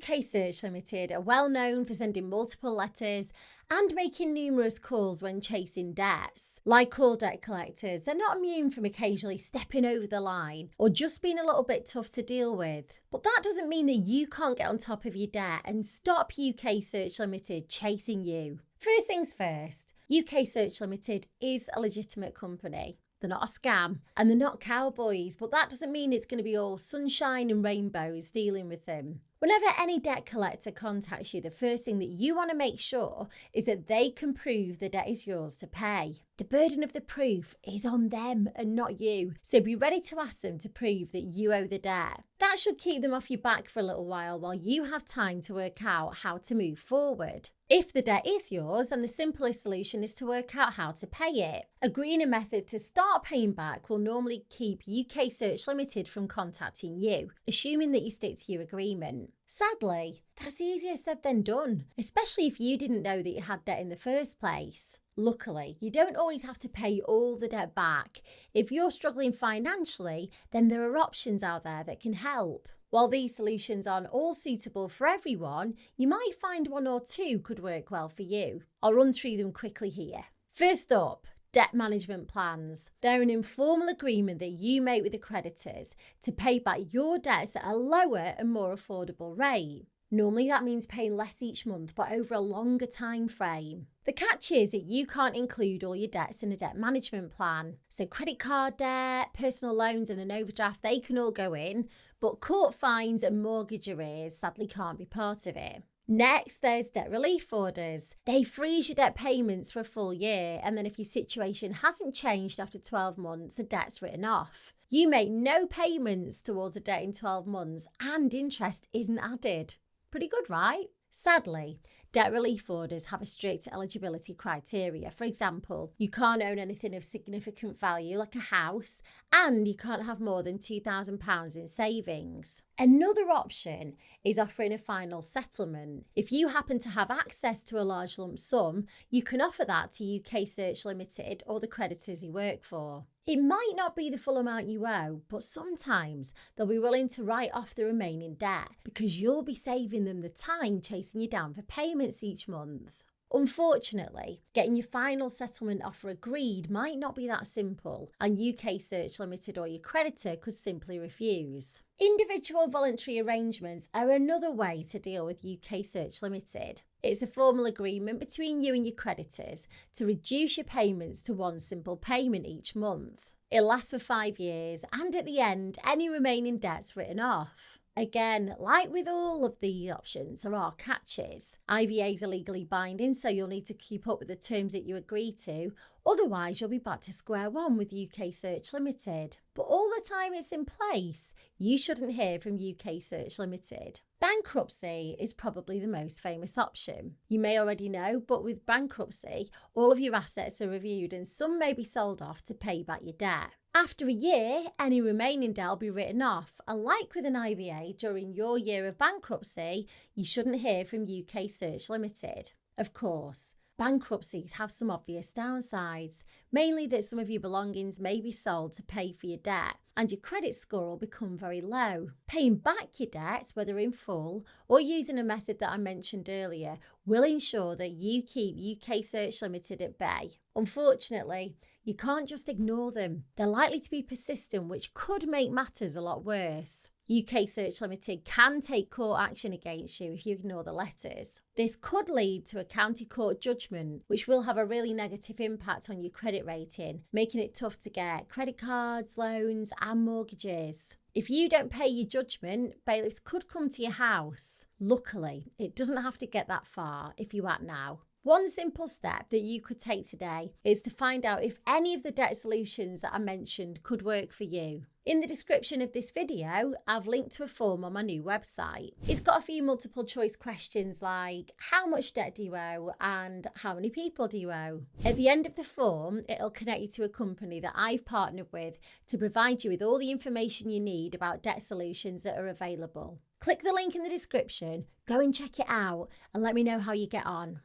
UK Search Limited are well known for sending multiple letters and making numerous calls when chasing debts. Like all debt collectors, they're not immune from occasionally stepping over the line or just being a little bit tough to deal with. But that doesn't mean that you can't get on top of your debt and stop UK Search Limited chasing you. First things first, UK Search Limited is a legitimate company. They're not a scam and they're not cowboys, but that doesn't mean it's going to be all sunshine and rainbows dealing with them. Whenever any debt collector contacts you, the first thing that you want to make sure is that they can prove the debt is yours to pay. The burden of the proof is on them and not you, so be ready to ask them to prove that you owe the debt. That should keep them off your back for a little while you have time to work out how to move forward. If the debt is yours, then the simplest solution is to work out how to pay it. Agreeing a method to start paying back will normally keep UK Search Limited from contacting you, assuming that you stick to your agreement. Sadly, that's easier said than done, especially if you didn't know that you had debt in the first place. Luckily, you don't always have to pay all the debt back. If you're struggling financially, then there are options out there that can help. While these solutions aren't all suitable for everyone, you might find one or two could work well for you. I'll run through them quickly here. First up, debt management plans. They're an informal agreement that you make with the creditors to pay back your debts at a lower and more affordable rate. Normally that means paying less each month, but over a longer time frame. The catch is that you can't include all your debts in a debt management plan. So credit card debt, personal loans and an overdraft, they can all go in, but court fines and mortgage arrears sadly can't be part of it. Next, there's debt relief orders. They freeze your debt payments for a full year, and then if your situation hasn't changed after 12 months, the debt's written off. You make no payments towards a debt in 12 months and interest isn't added. Pretty good, right? Sadly, debt relief orders have a strict eligibility criteria. For example, you can't own anything of significant value like a house, and you can't have more than £2,000 in savings. Another option is offering a final settlement. If you happen to have access to a large lump sum, you can offer that to UK Search Limited or the creditors you work for. It might not be the full amount you owe, but sometimes they'll be willing to write off the remaining debt because you'll be saving them the time chasing you down for payments each month. Unfortunately, getting your final settlement offer agreed might not be that simple, and UK Search Limited or your creditor could simply refuse. Individual voluntary arrangements are another way to deal with UK Search Limited. It's a formal agreement between you and your creditors to reduce your payments to one simple payment each month. It lasts for 5 years, and at the end, any remaining debt's written off. Again, like with all of the options, there are catches. IVAs are legally binding, so you'll need to keep up with the terms that you agree to. Otherwise, you'll be back to square one with UK Search Limited. But all the time it's in place, you shouldn't hear from UK Search Limited. Bankruptcy is probably the most famous option. You may already know, but with bankruptcy, all of your assets are reviewed and some may be sold off to pay back your debt. After a year, any remaining debt will be written off, and like with an IVA, during your year of bankruptcy, you shouldn't hear from UK Search Limited. Of course, bankruptcies have some obvious downsides, mainly that some of your belongings may be sold to pay for your debt, and your credit score will become very low. Paying back your debts, whether in full or using a method that I mentioned earlier, will ensure that you keep UK Search Limited at bay. Unfortunately, you can't just ignore them. They're likely to be persistent, which could make matters a lot worse. UK Search Limited can take court action against you if you ignore the letters. This could lead to a county court judgment, which will have a really negative impact on your credit rating, making it tough to get credit cards, loans, and mortgages. If you don't pay your judgment, bailiffs could come to your house. Luckily, it doesn't have to get that far if you act now. One simple step that you could take today is to find out if any of the debt solutions that I mentioned could work for you. In the description of this video, I've linked to a form on my new website. It's got a few multiple choice questions like how much debt do you owe and how many people do you owe? At the end of the form, it'll connect you to a company that I've partnered with to provide you with all the information you need about debt solutions that are available. Click the link in the description, go and check it out and let me know how you get on.